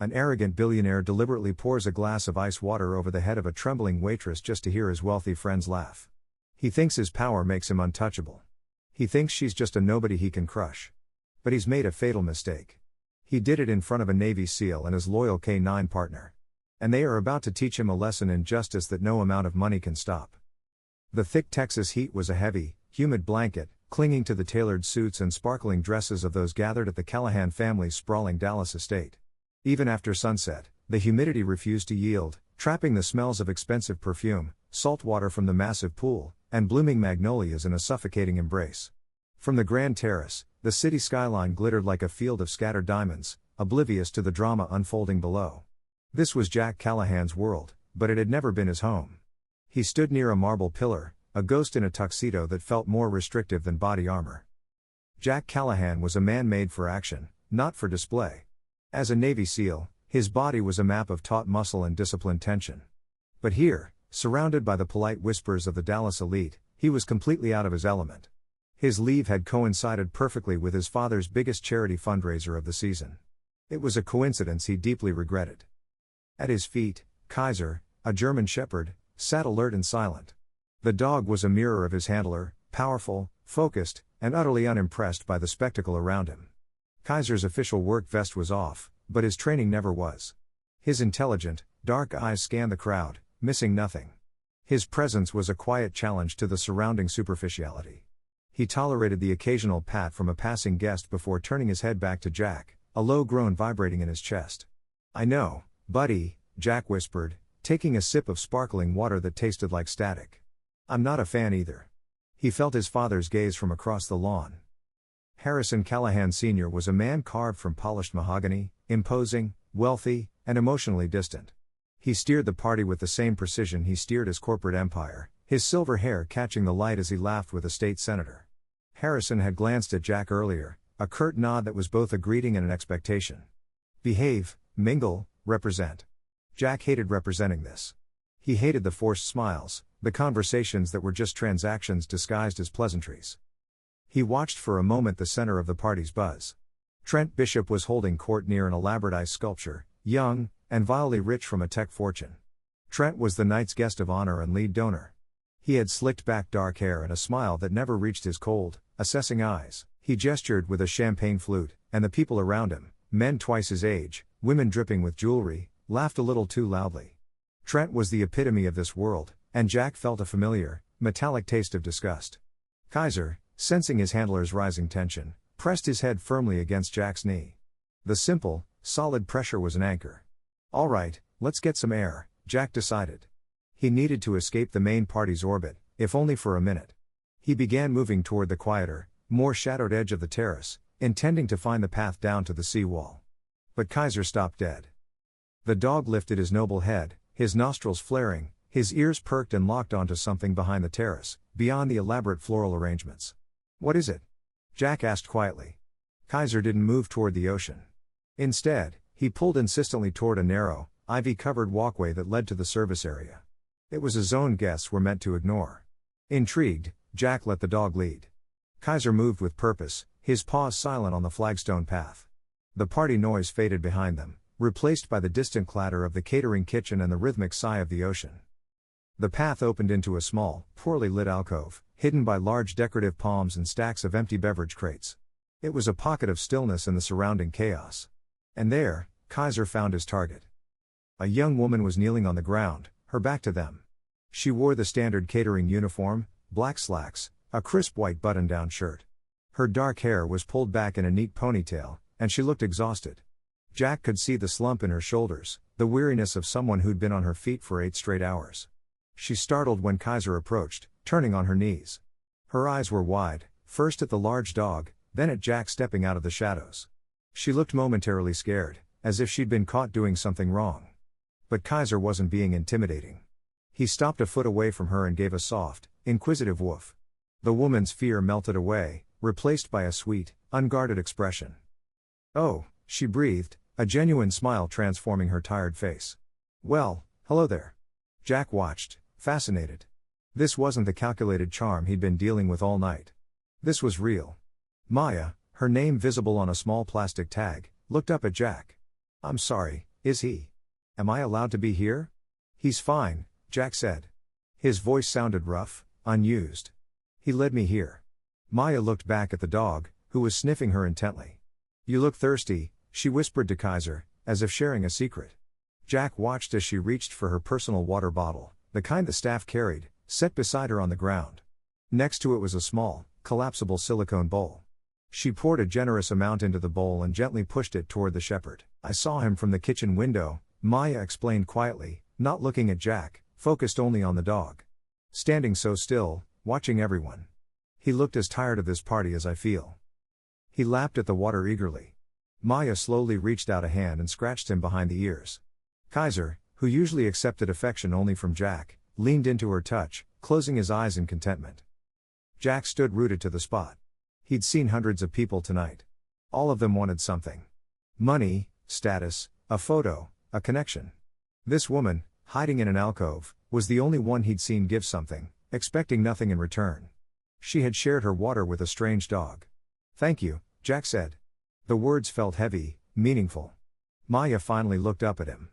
An arrogant billionaire deliberately pours a glass of ice water over the head of a trembling waitress just to hear his wealthy friends laugh. He thinks his power makes him untouchable. He thinks she's just a nobody he can crush. But he's made a fatal mistake. He did it in front of a Navy SEAL and his loyal K-9 partner. And they are about to teach him a lesson in justice that no amount of money can stop. The thick Texas heat was a heavy, humid blanket, clinging to the tailored suits and sparkling dresses of those gathered at the Callahan family's sprawling Dallas estate. Even after sunset, the humidity refused to yield, trapping the smells of expensive perfume, salt water from the massive pool, and blooming magnolias in a suffocating embrace. From the grand terrace, the city skyline glittered like a field of scattered diamonds, oblivious to the drama unfolding below. This was Jack Callahan's world, but it had never been his home. He stood near a marble pillar, a ghost in a tuxedo that felt more restrictive than body armor. Jack Callahan was a man made for action, not for display. As a Navy SEAL, his body was a map of taut muscle and disciplined tension. But here, surrounded by the polite whispers of the Dallas elite, he was completely out of his element. His leave had coincided perfectly with his father's biggest charity fundraiser of the season. It was a coincidence he deeply regretted. At his feet, Kaiser, a German shepherd, sat alert and silent. The dog was a mirror of his handler, powerful, focused, and utterly unimpressed by the spectacle around him. Kaiser's official work vest was off, but his training never was. His intelligent, dark eyes scanned the crowd, missing nothing. His presence was a quiet challenge to the surrounding superficiality. He tolerated the occasional pat from a passing guest before turning his head back to Jack, a low groan vibrating in his chest. "I know, buddy," Jack whispered, taking a sip of sparkling water that tasted like static. "I'm not a fan either." He felt his father's gaze from across the lawn. Harrison Callahan Sr. was a man carved from polished mahogany, imposing, wealthy, and emotionally distant. He steered the party with the same precision he steered his corporate empire, his silver hair catching the light as he laughed with a state senator. Harrison had glanced at Jack earlier, a curt nod that was both a greeting and an expectation. Behave, mingle, represent. Jack hated representing this. He hated the forced smiles, the conversations that were just transactions disguised as pleasantries. He watched for a moment the center of the party's buzz. Trent Bishop was holding court near an elaborate ice sculpture, young, and vilely rich from a tech fortune. Trent was the night's guest of honor and lead donor. He had slicked back dark hair and a smile that never reached his cold, assessing eyes. He gestured with a champagne flute, and the people around him, men twice his age, women dripping with jewelry, laughed a little too loudly. Trent was the epitome of this world, and Jack felt a familiar, metallic taste of disgust. Kaiser, sensing his handler's rising tension, pressed his head firmly against Jack's knee. The simple, solid pressure was an anchor. "All right, let's get some air," Jack decided. He needed to escape the main party's orbit, if only for a minute. He began moving toward the quieter, more shadowed edge of the terrace, intending to find the path down to the seawall. But Kaiser stopped dead. The dog lifted his noble head, his nostrils flaring, his ears perked and locked onto something behind the terrace, beyond the elaborate floral arrangements. "What is it?" Jack asked quietly. Kaiser didn't move toward the ocean. Instead, he pulled insistently toward a narrow, ivy-covered walkway that led to the service area. It was a zone guests were meant to ignore. Intrigued, Jack let the dog lead. Kaiser moved with purpose, his paws silent on the flagstone path. The party noise faded behind them, replaced by the distant clatter of the catering kitchen and the rhythmic sigh of the ocean. The path opened into a small, poorly lit alcove, hidden by large decorative palms and stacks of empty beverage crates. It was a pocket of stillness in the surrounding chaos. And there, Kaiser found his target. A young woman was kneeling on the ground, her back to them. She wore the standard catering uniform, black slacks, a crisp white button-down shirt. Her dark hair was pulled back in a neat ponytail, and she looked exhausted. Jack could see the slump in her shoulders, the weariness of someone who'd been on her feet for 8 straight hours. She startled when Kaiser approached, turning on her knees. Her eyes were wide, first at the large dog, then at Jack stepping out of the shadows. She looked momentarily scared, as if she'd been caught doing something wrong. But Kaiser wasn't being intimidating. He stopped a foot away from her and gave a soft, inquisitive woof. The woman's fear melted away, replaced by a sweet, unguarded expression. "Oh," she breathed, a genuine smile transforming her tired face. "Well, hello there." Jack watched, fascinated. This wasn't the calculated charm he'd been dealing with all night. This was real. Maya, her name visible on a small plastic tag, looked up at Jack. I'm sorry, is he? Am I allowed to be here? He's fine, Jack said. His voice sounded rough, unused. He led me here. Maya looked back at the dog, who was sniffing her intently. You look thirsty, she whispered to Kaiser, as if sharing a secret. Jack watched as she reached for her personal water bottle, the kind the staff carried, set beside her on the ground. Next to it was a small, collapsible silicone bowl. She poured a generous amount into the bowl and gently pushed it toward the shepherd. I saw him from the kitchen window, Maya explained quietly, not looking at Jack, focused only on the dog. Standing so still, watching everyone. He looked as tired of this party as I feel. He lapped at the water eagerly. Maya slowly reached out a hand and scratched him behind the ears. Kaiser, who usually accepted affection only from Jack, leaned into her touch, closing his eyes in contentment. Jack stood rooted to the spot. He'd seen hundreds of people tonight. All of them wanted something. Money, status, a photo, a connection. This woman, hiding in an alcove, was the only one he'd seen give something, expecting nothing in return. She had shared her water with a strange dog. Thank you, Jack said. The words felt heavy, meaningful. Maya finally looked up at him.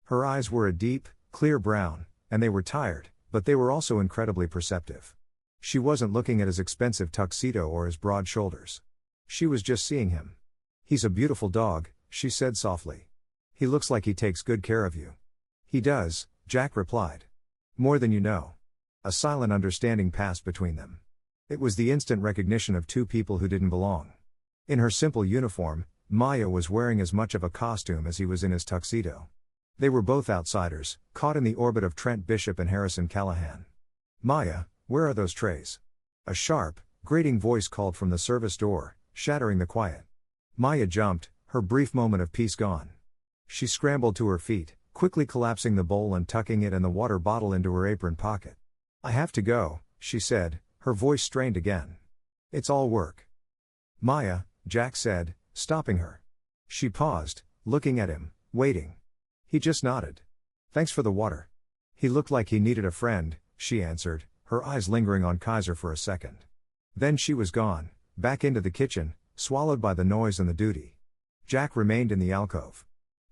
Her eyes were a deep, clear brown, and they were tired, but they were also incredibly perceptive. She wasn't looking at his expensive tuxedo or his broad shoulders. She was just seeing him. He's a beautiful dog, she said softly. He looks like he takes good care of you. He does, Jack replied. More than you know. A silent understanding passed between them. It was the instant recognition of two people who didn't belong. In her simple uniform, Maya was wearing as much of a costume as he was in his tuxedo. They were both outsiders, caught in the orbit of Trent Bishop and Harrison Callahan. Maya, where are those trays? A sharp, grating voice called from the service door, shattering the quiet. Maya jumped, her brief moment of peace gone. She scrambled to her feet, quickly collapsing the bowl and tucking it and the water bottle into her apron pocket. I have to go, she said, her voice strained again. It's all work. Maya, Jack said, stopping her. She paused, looking at him, waiting. He just nodded. Thanks for the water. He looked like he needed a friend, she answered, her eyes lingering on Kaiser for a second. Then she was gone, back into the kitchen, swallowed by the noise and the duty. Jack remained in the alcove.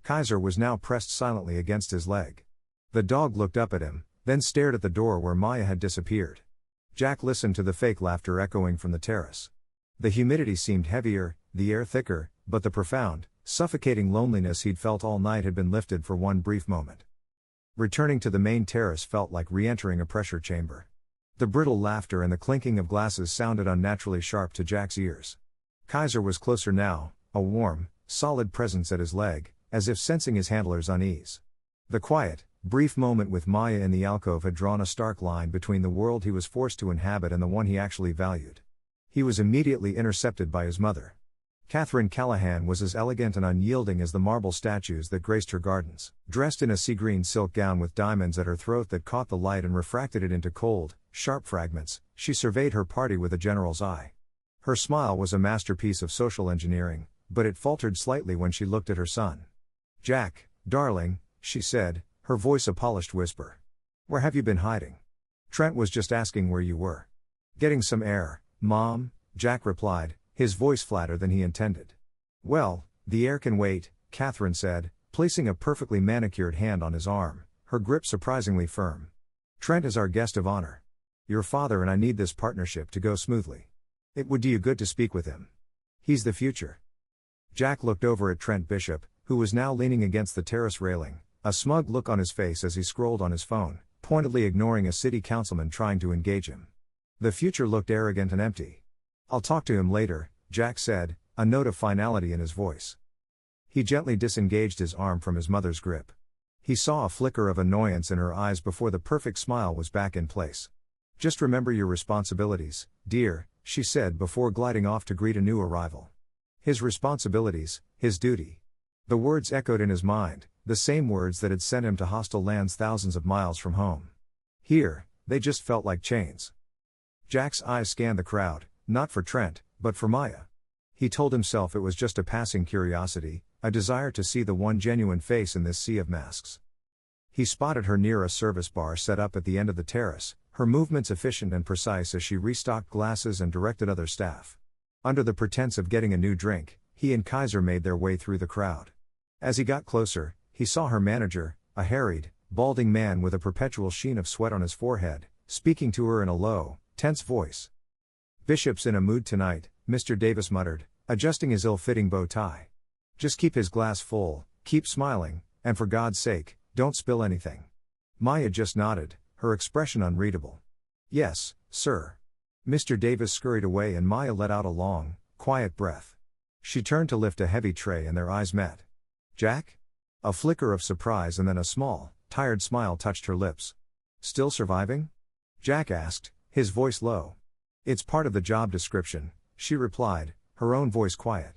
Kaiser was now pressed silently against his leg. The dog looked up at him, then stared at the door where Maya had disappeared. Jack listened to the fake laughter echoing from the terrace. The humidity seemed heavier, the air thicker, but the profound, suffocating loneliness he'd felt all night had been lifted for one brief moment. Returning to the main terrace felt like re-entering a pressure chamber. The brittle laughter and the clinking of glasses sounded unnaturally sharp to Jack's ears. Kaiser was closer now, a warm, solid presence at his leg, as if sensing his handler's unease. The quiet, brief moment with Maya in the alcove had drawn a stark line between the world he was forced to inhabit and the one he actually valued. He was immediately intercepted by his mother. Catherine Callahan was as elegant and unyielding as the marble statues that graced her gardens. Dressed in a sea-green silk gown with diamonds at her throat that caught the light and refracted it into cold, sharp fragments, she surveyed her party with a general's eye. Her smile was a masterpiece of social engineering, but it faltered slightly when she looked at her son. Jack, darling, she said, her voice a polished whisper. Where have you been hiding? Trent was just asking where you were. Getting some air, Mom, Jack replied, his voice flatter than he intended. Well, the air can wait, Catherine said, placing a perfectly manicured hand on his arm, her grip surprisingly firm. Trent is our guest of honor. Your father and I need this partnership to go smoothly. It would do you good to speak with him. He's the future. Jack looked over at Trent Bishop, who was now leaning against the terrace railing, a smug look on his face as he scrolled on his phone, pointedly ignoring a city councilman trying to engage him. The future looked arrogant and empty. I'll talk to him later, Jack said, a note of finality in his voice. He gently disengaged his arm from his mother's grip. He saw a flicker of annoyance in her eyes before the perfect smile was back in place. Just remember your responsibilities, dear, she said before gliding off to greet a new arrival. His responsibilities, his duty. The words echoed in his mind, the same words that had sent him to hostile lands thousands of miles from home. Here, they just felt like chains. Jack's eyes scanned the crowd, not for Trent, but for Maya. He told himself it was just a passing curiosity, a desire to see the one genuine face in this sea of masks. He spotted her near a service bar set up at the end of the terrace, her movements efficient and precise as she restocked glasses and directed other staff. Under the pretense of getting a new drink, he and Kaiser made their way through the crowd. As he got closer, he saw her manager, a harried, balding man with a perpetual sheen of sweat on his forehead, speaking to her in a low, tense voice. "Bishop's in a mood tonight," Mr. Davis muttered, adjusting his ill-fitting bow tie. "Just keep his glass full, keep smiling, and for God's sake, don't spill anything." Maya just nodded, her expression unreadable. "Yes, sir." Mr. Davis scurried away and Maya let out a long, quiet breath. She turned to lift a heavy tray and their eyes met. "Jack?" A flicker of surprise and then a small, tired smile touched her lips. "Still surviving?" Jack asked, his voice low. "It's part of the job description," she replied, her own voice quiet.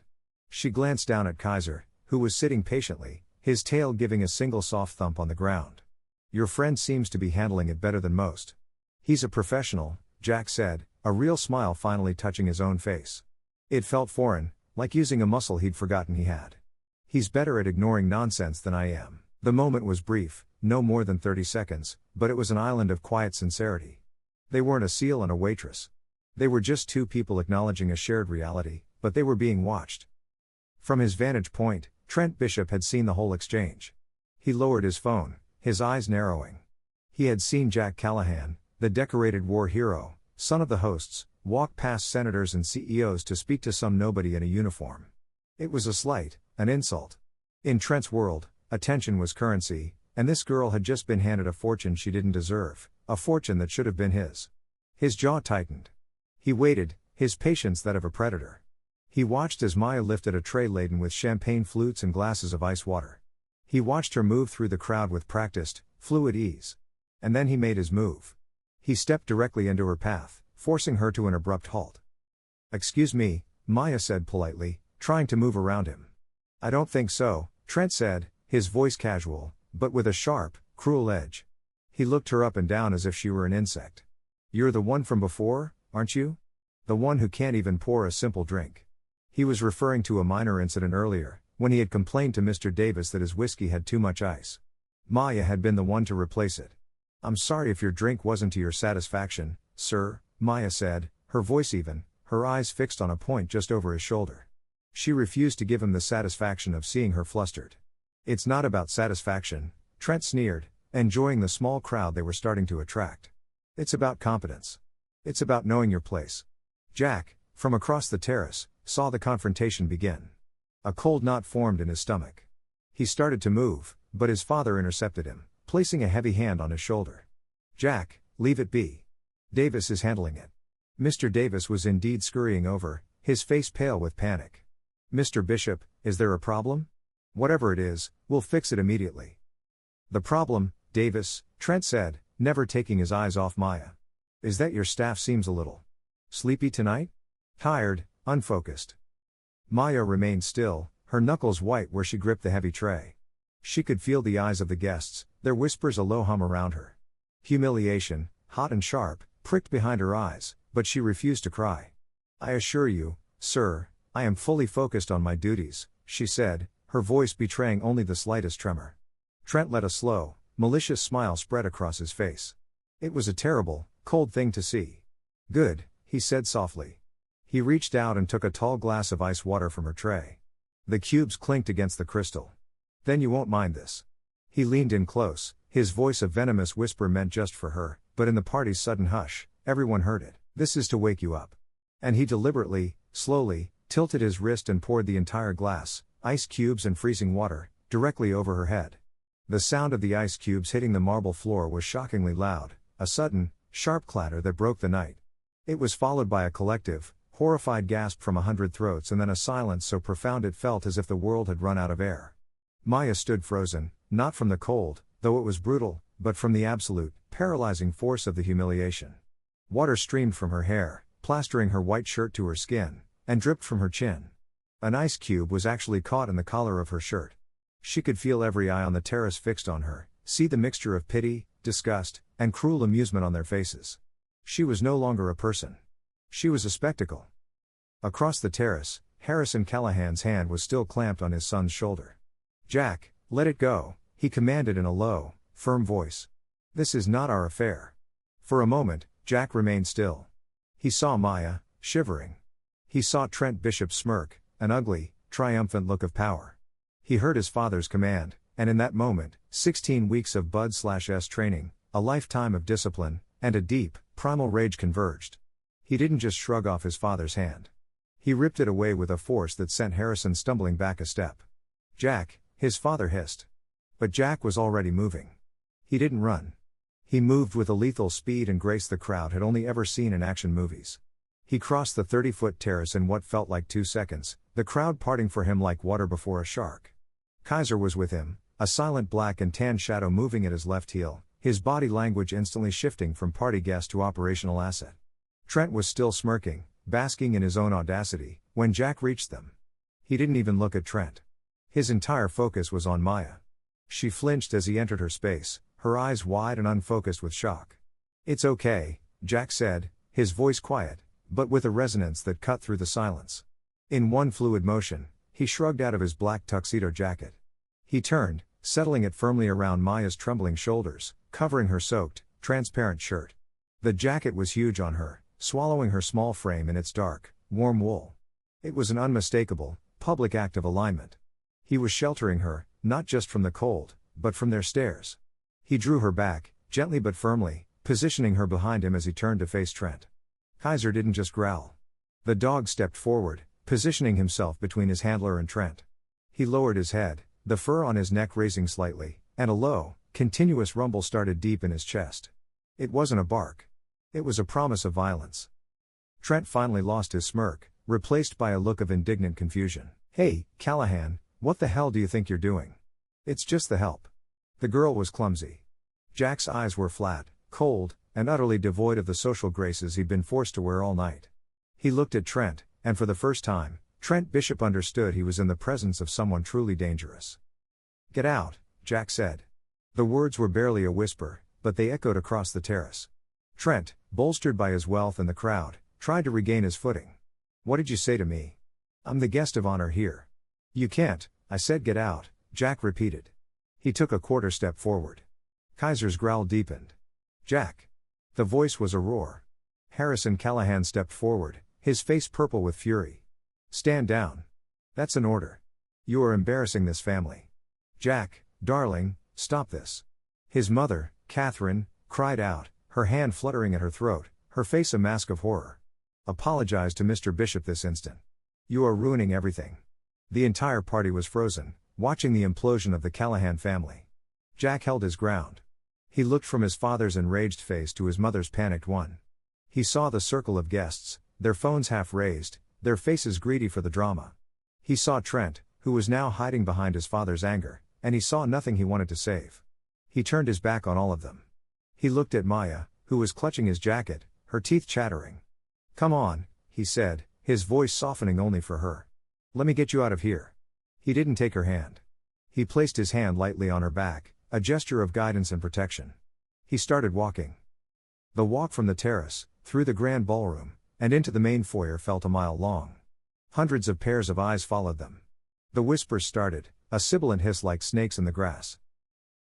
She glanced down at Kaiser, who was sitting patiently, his tail giving a single soft thump on the ground. "Your friend seems to be handling it better than most." "He's a professional," Jack said, a real smile finally touching his own face. It felt foreign, like using a muscle he'd forgotten he had. "He's better at ignoring nonsense than I am." The moment was brief, no more than 30 seconds, but it was an island of quiet sincerity. They weren't a seal and a waitress. They were just two people acknowledging a shared reality, but they were being watched. From his vantage point, Trent Bishop had seen the whole exchange. He lowered his phone, his eyes narrowing. He had seen Jack Callahan, the decorated war hero, son of the hosts, walk past senators and CEOs to speak to some nobody in a uniform. It was a slight, an insult. In Trent's world, attention was currency, and this girl had just been handed a fortune she didn't deserve, a fortune that should have been his. His jaw tightened. He waited, his patience that of a predator. He watched as Maya lifted a tray laden with champagne flutes and glasses of ice water. He watched her move through the crowd with practiced, fluid ease. And then he made his move. He stepped directly into her path, forcing her to an abrupt halt. "Excuse me," Maya said politely, trying to move around him. "I don't think so," Trent said, his voice casual, but with a sharp, cruel edge. He looked her up and down as if she were an insect. "You're the one from before, aren't you? The one who can't even pour a simple drink." He was referring to a minor incident earlier, when he had complained to Mr. Davis that his whiskey had too much ice. Maya had been the one to replace it. "I'm sorry if your drink wasn't to your satisfaction, sir," Maya said, her voice even, her eyes fixed on a point just over his shoulder. She refused to give him the satisfaction of seeing her flustered. "It's not about satisfaction," Trent sneered, enjoying the small crowd they were starting to attract. "It's about competence. It's about knowing your place." Jack, from across the terrace, saw the confrontation begin. A cold knot formed in his stomach. He started to move, but his father intercepted him, placing a heavy hand on his shoulder. "Jack, leave it be. Davis is handling it." Mr. Davis was indeed scurrying over, his face pale with panic. "Mr. Bishop, is there a problem? Whatever it is, we'll fix it immediately." "The problem, Davis," Trent said, never taking his eyes off Maya, "is that your staff seems a little sleepy tonight? Tired, unfocused." Maya remained still, her knuckles white where she gripped the heavy tray. She could feel the eyes of the guests, their whispers a low hum around her. Humiliation, hot and sharp, pricked behind her eyes, but she refused to cry. "I assure you, sir, I am fully focused on my duties," she said, her voice betraying only the slightest tremor. Trent let a slow, malicious smile spread across his face. It was a terrible, cold thing to see. "Good," he said softly. He reached out and took a tall glass of ice water from her tray. The cubes clinked against the crystal. "Then you won't mind this." He leaned in close, his voice a venomous whisper meant just for her, but in the party's sudden hush, everyone heard it. "This is to wake you up." And he deliberately, slowly, tilted his wrist and poured the entire glass, ice cubes and freezing water, directly over her head. The sound of the ice cubes hitting the marble floor was shockingly loud, a sudden, sharp clatter that broke the night. It was followed by a collective, horrified gasp from 100 throats and then a silence so profound it felt as if the world had run out of air. Maya stood frozen, not from the cold, though it was brutal, but from the absolute, paralyzing force of the humiliation. Water streamed from her hair, plastering her white shirt to her skin, and dripped from her chin. An ice cube was actually caught in the collar of her shirt. She could feel every eye on the terrace fixed on her, see the mixture of pity, disgust, and cruel amusement on their faces. She was no longer a person. She was a spectacle. Across the terrace, Harrison Callahan's hand was still clamped on his son's shoulder. "Jack, let it go," he commanded in a low, firm voice. "This is not our affair." For a moment, Jack remained still. He saw Maya, shivering. He saw Trent Bishop smirk, an ugly, triumphant look of power. He heard his father's command, and in that moment, 16 weeks of Bud/S training, a lifetime of discipline, and a deep, primal rage converged. He didn't just shrug off his father's hand. He ripped it away with a force that sent Harrison stumbling back a step. "Jack," his father hissed. But Jack was already moving. He didn't run. He moved with a lethal speed and grace the crowd had only ever seen in action movies. He crossed the 30-foot terrace in what felt like 2 seconds, the crowd parting for him like water before a shark. Kaiser was with him, a silent black and tan shadow moving at his left heel, his body language instantly shifting from party guest to operational asset. Trent was still smirking, basking in his own audacity, when Jack reached them. He didn't even look at Trent. His entire focus was on Maya. She flinched as he entered her space, her eyes wide and unfocused with shock. "It's okay," Jack said, his voice quiet, but with a resonance that cut through the silence. In one fluid motion, he shrugged out of his black tuxedo jacket. He turned, settling it firmly around Maya's trembling shoulders, covering her soaked, transparent shirt. The jacket was huge on her, swallowing her small frame in its dark, warm wool. It was an unmistakable, public act of alignment. He was sheltering her, not just from the cold, but from their stares. He drew her back, gently but firmly, positioning her behind him as he turned to face Trent. Kaiser didn't just growl. The dog stepped forward, positioning himself between his handler and Trent. He lowered his head, the fur on his neck raising slightly, and a low, continuous rumble started deep in his chest. It wasn't a bark. It was a promise of violence. Trent finally lost his smirk, replaced by a look of indignant confusion. "Hey, Callahan, what the hell do you think you're doing?" "It's just the help." The girl was clumsy. Jack's eyes were flat, cold, and utterly devoid of the social graces he'd been forced to wear all night. He looked at Trent, and for the first time, Trent Bishop understood he was in the presence of someone truly dangerous. "Get out," Jack said. The words were barely a whisper, but they echoed across the terrace. Trent, bolstered by his wealth and the crowd, tried to regain his footing. "What did you say to me? I'm the guest of honor here." "You can't," I said. "Get out," Jack repeated. He took a quarter step forward. Kaiser's growl deepened. "Jack." The voice was a roar. Harrison Callahan stepped forward, his face purple with fury. "Stand down. That's an order. You are embarrassing this family." "Jack, darling, stop this." His mother, Catherine, cried out, her hand fluttering at her throat, her face a mask of horror. "Apologize to Mr. Bishop this instant. You are ruining everything." The entire party was frozen, watching the implosion of the Callahan family. Jack held his ground. He looked from his father's enraged face to his mother's panicked one. He saw the circle of guests, their phones half raised, their faces greedy for the drama. He saw Trent, who was now hiding behind his father's anger, and he saw nothing he wanted to save. He turned his back on all of them. He looked at Maya, who was clutching his jacket, her teeth chattering. "Come on," he said, his voice softening only for her. "Let me get you out of here." He didn't take her hand. He placed his hand lightly on her back, a gesture of guidance and protection. He started walking. The walk from the terrace, through the grand ballroom, and into the main foyer felt a mile long. Hundreds of pairs of eyes followed them. The whispers started, a sibilant hiss like snakes in the grass.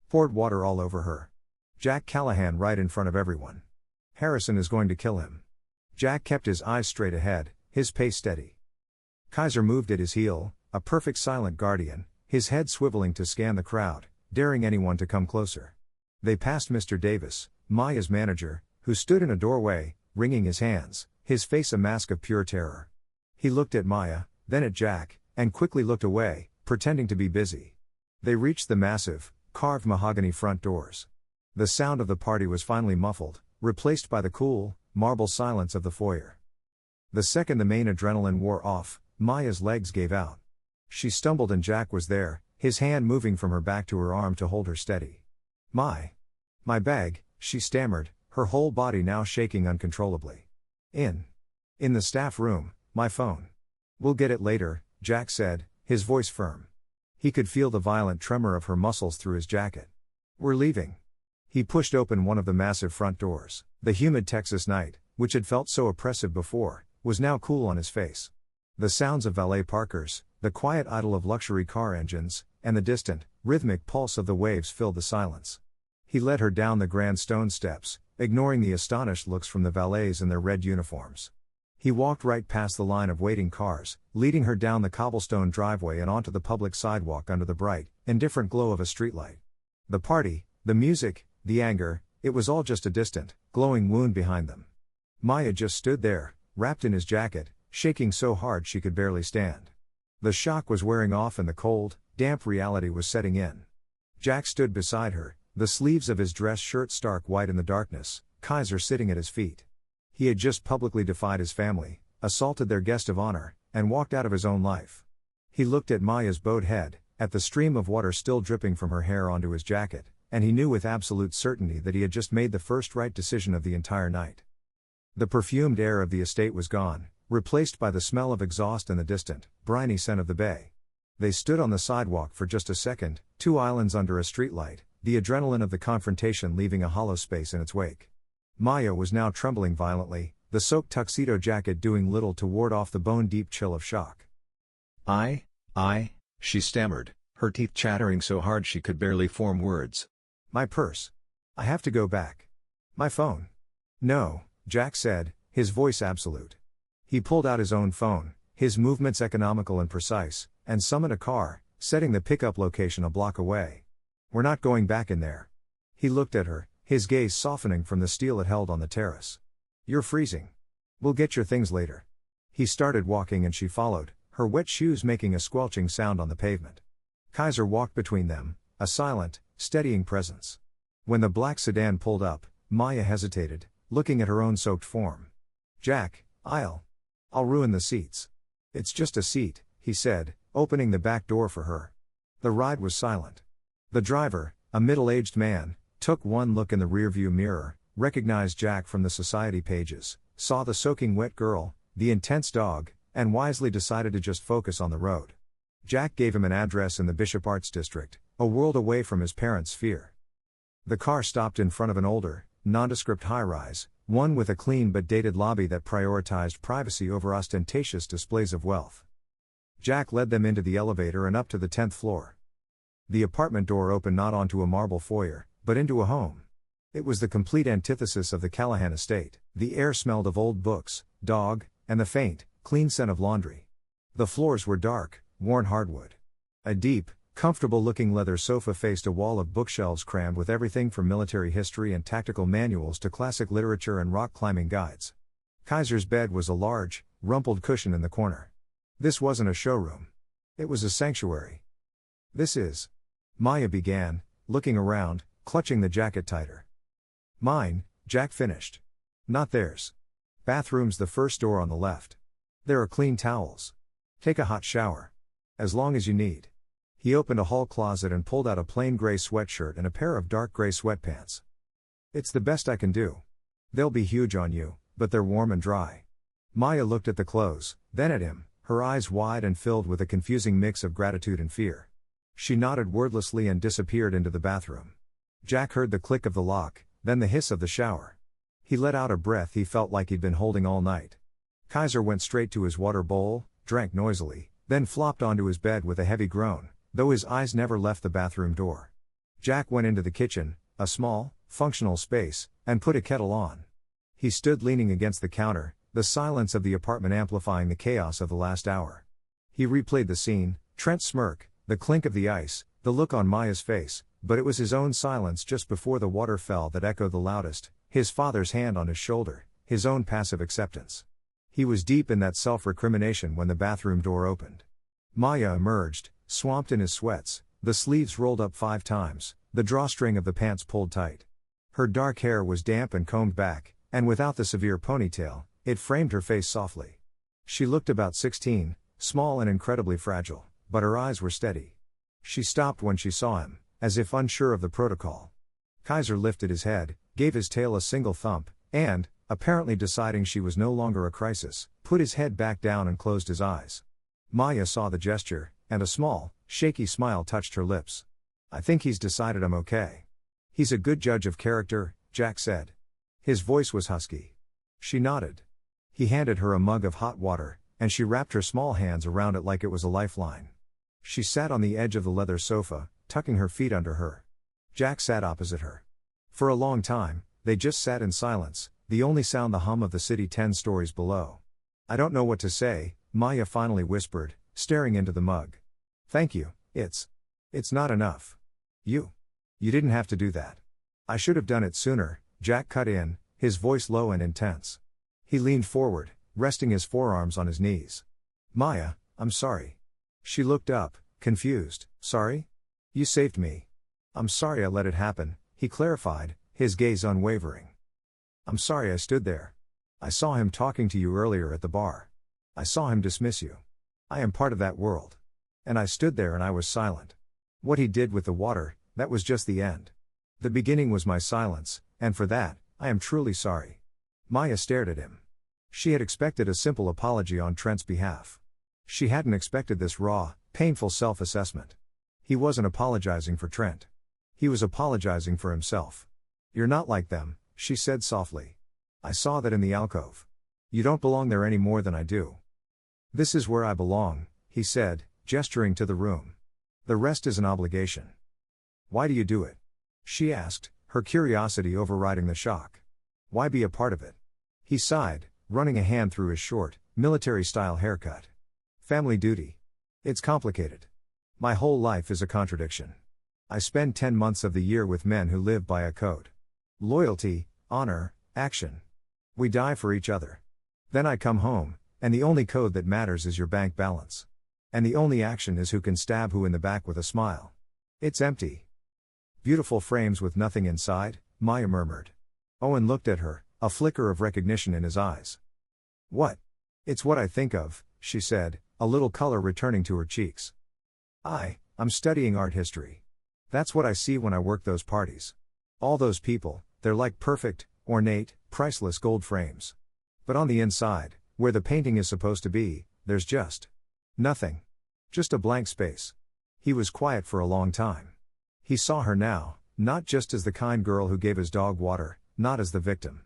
Poured water all over her. Jack Callahan right in front of everyone. Harrison is going to kill him. Jack kept his eyes straight ahead, his pace steady. Kaiser moved at his heel, a perfect silent guardian, his head swiveling to scan the crowd, daring anyone to come closer. They passed Mr. Davis, Maya's manager, who stood in a doorway, wringing his hands, his face a mask of pure terror. He looked at Maya, then at Jack, and quickly looked away, pretending to be busy. They reached the massive, carved mahogany front doors. The sound of the party was finally muffled, replaced by the cool, marble silence of the foyer. The second the main adrenaline wore off, Maya's legs gave out. She stumbled and Jack was there, his hand moving from her back to her arm to hold her steady. My bag," she stammered, her whole body now shaking uncontrollably. In the staff room, my phone." "We'll get it later," Jack said, his voice firm. He could feel the violent tremor of her muscles through his jacket. "We're leaving." He pushed open one of the massive front doors. The humid Texas night, which had felt so oppressive before, was now cool on his face. The sounds of valet parkers, the quiet idle of luxury car engines, and the distant, rhythmic pulse of the waves filled the silence. He led her down the grand stone steps, ignoring the astonished looks from the valets in their red uniforms. He walked right past the line of waiting cars, leading her down the cobblestone driveway and onto the public sidewalk under the bright, indifferent glow of a streetlight. The party, the music, the anger, it was all just a distant, glowing wound behind them. Maya just stood there, wrapped in his jacket, shaking so hard she could barely stand. The shock was wearing off and the cold, damp reality was setting in. Jack stood beside her, the sleeves of his dress shirt stark white in the darkness, Kaiser sitting at his feet. He had just publicly defied his family, assaulted their guest of honor, and walked out of his own life. He looked at Maya's bowed head, at the stream of water still dripping from her hair onto his jacket, and he knew with absolute certainty that he had just made the first right decision of the entire night. The perfumed air of the estate was gone, replaced by the smell of exhaust and the distant, briny scent of the bay. They stood on the sidewalk for just a second, two islands under a streetlight, the adrenaline of the confrontation leaving a hollow space in its wake. Maya was now trembling violently, the soaked tuxedo jacket doing little to ward off the bone-deep chill of shock. She stammered, her teeth chattering so hard she could barely form words. My purse. I have to go back. My phone. No, Jack said, his voice absolute. He pulled out his own phone, his movements economical and precise, and summoned a car, setting the pickup location a block away. We're not going back in there. He looked at her, his gaze softening from the steel it held on the terrace. You're freezing. We'll get your things later. He started walking and she followed, her wet shoes making a squelching sound on the pavement. Kaiser walked between them, a silent, steadying presence. When the black sedan pulled up, Maya hesitated, looking at her own soaked form. Jack, I'll ruin the seats. It's just a seat, he said, opening the back door for her. The ride was silent. The driver, a middle-aged man, took one look in the rearview mirror, recognized Jack from the society pages, saw the soaking wet girl, the intense dog, and wisely decided to just focus on the road. Jack gave him an address in the Bishop Arts District, a world away from his parents' sphere. The car stopped in front of an older, nondescript high-rise, one with a clean but dated lobby that prioritized privacy over ostentatious displays of wealth. Jack led them into the elevator and up to the 10th floor. The apartment door opened not onto a marble foyer, but into a home. It was the complete antithesis of the Callahan estate. The air smelled of old books, dog, and the faint, clean scent of laundry. The floors were dark, worn hardwood. A deep, comfortable-looking leather sofa faced a wall of bookshelves crammed with everything from military history and tactical manuals to classic literature and rock climbing guides. Kaiser's bed was a large, rumpled cushion in the corner. This wasn't a showroom. It was a sanctuary. This is. Maya began, looking around, clutching the jacket tighter. Mine, Jack finished. Not theirs. Bathroom's the first door on the left. There are clean towels. Take a hot shower. As long as you need. He opened a hall closet and pulled out a plain gray sweatshirt and a pair of dark gray sweatpants. It's the best I can do. They'll be huge on you, but they're warm and dry. Maya looked at the clothes, then at him, her eyes wide and filled with a confusing mix of gratitude and fear. She nodded wordlessly and disappeared into the bathroom. Jack heard the click of the lock, then the hiss of the shower. He let out a breath he felt like he'd been holding all night. Kaiser went straight to his water bowl, drank noisily, then flopped onto his bed with a heavy groan, though his eyes never left the bathroom door. Jack went into the kitchen, a small, functional space, and put a kettle on. He stood leaning against the counter, the silence of the apartment amplifying the chaos of the last hour. He replayed the scene, Trent's smirk, the clink of the ice, the look on Maya's face, but it was his own silence just before the water fell that echoed the loudest, his father's hand on his shoulder, his own passive acceptance. He was deep in that self-recrimination when the bathroom door opened. Maya emerged, swamped in his sweats, the sleeves rolled up 5 times, the drawstring of the pants pulled tight. Her dark hair was damp and combed back, and without the severe ponytail, it framed her face softly. She looked about 16, small and incredibly fragile, but her eyes were steady. She stopped when she saw him, as if unsure of the protocol. Kaiser lifted his head, gave his tail a single thump, and, apparently deciding she was no longer a crisis, put his head back down and closed his eyes. Maya saw the gesture, and a small, shaky smile touched her lips. I think he's decided I'm okay. He's a good judge of character, Jack said. His voice was husky. She nodded. He handed her a mug of hot water, and she wrapped her small hands around it like it was a lifeline. She sat on the edge of the leather sofa, tucking her feet under her. Jack sat opposite her. For a long time, they just sat in silence, the only sound the hum of the city 10 stories below. I don't know what to say, Maya finally whispered, staring into the mug. Thank you, it's not enough. You didn't have to do that. I should have done it sooner, Jack cut in, his voice low and intense. He leaned forward, resting his forearms on his knees. Maya, I'm sorry. She looked up, confused. Sorry? You saved me. I'm sorry I let it happen, he clarified, his gaze unwavering. I'm sorry I stood there. I saw him talking to you earlier at the bar. I saw him dismiss you. I am part of that world. And I stood there and I was silent. What he did with the water, that was just the end. The beginning was my silence, and for that, I am truly sorry. Maya stared at him. She had expected a simple apology on Trent's behalf. She hadn't expected this raw, painful self-assessment. He wasn't apologizing for Trent. He was apologizing for himself. You're not like them, she said softly. I saw that in the alcove. You don't belong there any more than I do. This is where I belong, he said, gesturing to the room. The rest is an obligation. Why do you do it? She asked, her curiosity overriding the shock. Why be a part of it? He sighed, running a hand through his short, military-style haircut. Family duty. It's complicated. My whole life is a contradiction. I spend 10 months of the year with men who live by a code. Loyalty, honor, action. We die for each other. Then I come home, and the only code that matters is your bank balance. And the only action is who can stab who in the back with a smile. It's empty. Beautiful frames with nothing inside, Maya murmured. Owen looked at her, a flicker of recognition in his eyes. What? It's what I think of, she said, a little color returning to her cheeks. I'm studying art history. That's what I see when I work those parties. All those people, they're like perfect, ornate, priceless gold frames. But on the inside, where the painting is supposed to be, there's just nothing. Just a blank space. He was quiet for a long time. He saw her now, not just as the kind girl who gave his dog water, not as the victim.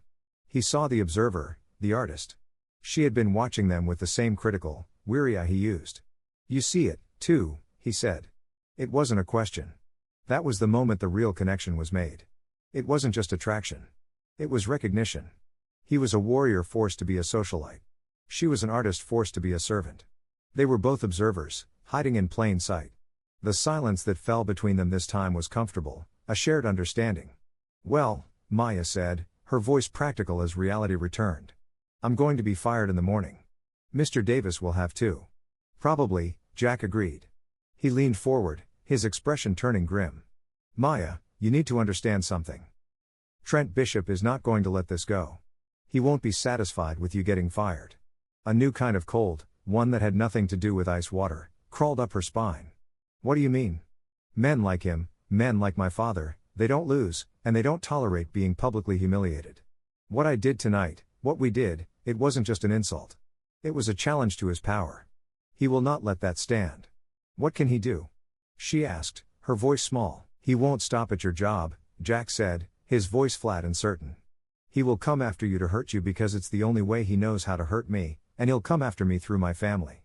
He saw the observer, the artist. She had been watching them with the same critical, weary eye he used. You see it, too, he said. It wasn't a question. That was the moment the real connection was made. It wasn't just attraction. It was recognition. He was a warrior forced to be a socialite. She was an artist forced to be a servant. They were both observers, hiding in plain sight. The silence that fell between them this time was comfortable, a shared understanding. Well, Maya said, her voice practical as reality returned. I'm going to be fired in the morning. Mr. Davis will have too. Probably, Jack agreed. He leaned forward, his expression turning grim. Maya, you need to understand something. Trent Bishop is not going to let this go. He won't be satisfied with you getting fired. A new kind of cold, one that had nothing to do with ice water, crawled up her spine. What do you mean? Men like him, men like my father, they don't lose, and they don't tolerate being publicly humiliated. What I did tonight, what we did, it wasn't just an insult. It was a challenge to his power. He will not let that stand. What can he do? She asked, her voice small. He won't stop at your job, Jack said, his voice flat and certain. He will come after you to hurt you because it's the only way he knows how to hurt me, and he'll come after me through my family.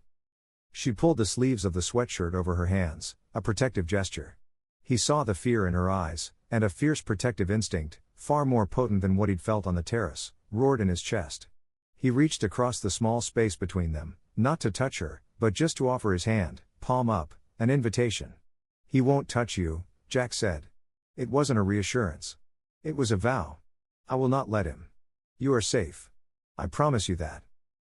She pulled the sleeves of the sweatshirt over her hands, a protective gesture. He saw the fear in her eyes, and a fierce protective instinct, far more potent than what he'd felt on the terrace, roared in his chest. He reached across the small space between them, not to touch her, but just to offer his hand, palm up, an invitation. He won't touch you, Jack said. It wasn't a reassurance. It was a vow. I will not let him. You are safe. I promise you that.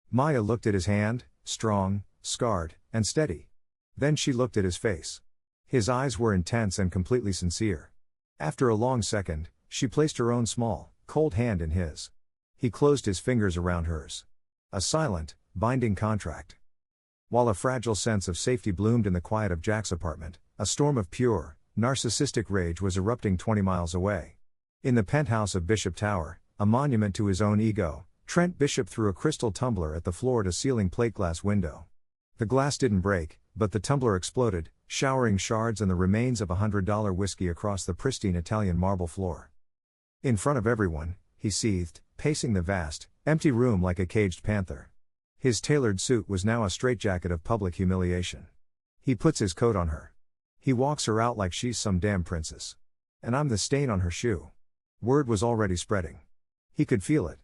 Maya looked at his hand, strong, scarred, and steady. Then she looked at his face. His eyes were intense and completely sincere. After a long second, she placed her own small, cold hand in his. He closed his fingers around hers. A silent, binding contract. While a fragile sense of safety bloomed in the quiet of Jack's apartment, a storm of pure, narcissistic rage was erupting 20 miles away. In the penthouse of Bishop Tower, a monument to his own ego, Trent Bishop threw a crystal tumbler at the floor-to-ceiling plate glass window. The glass didn't break, but the tumbler exploded, showering shards and the remains of $100 whiskey across the pristine Italian marble floor. In front of everyone, he seethed, pacing the vast, empty room like a caged panther. His tailored suit was now a straitjacket of public humiliation. He puts his coat on her. He walks her out like she's some damn princess. And I'm the stain on her shoe. Word was already spreading. He could feel it.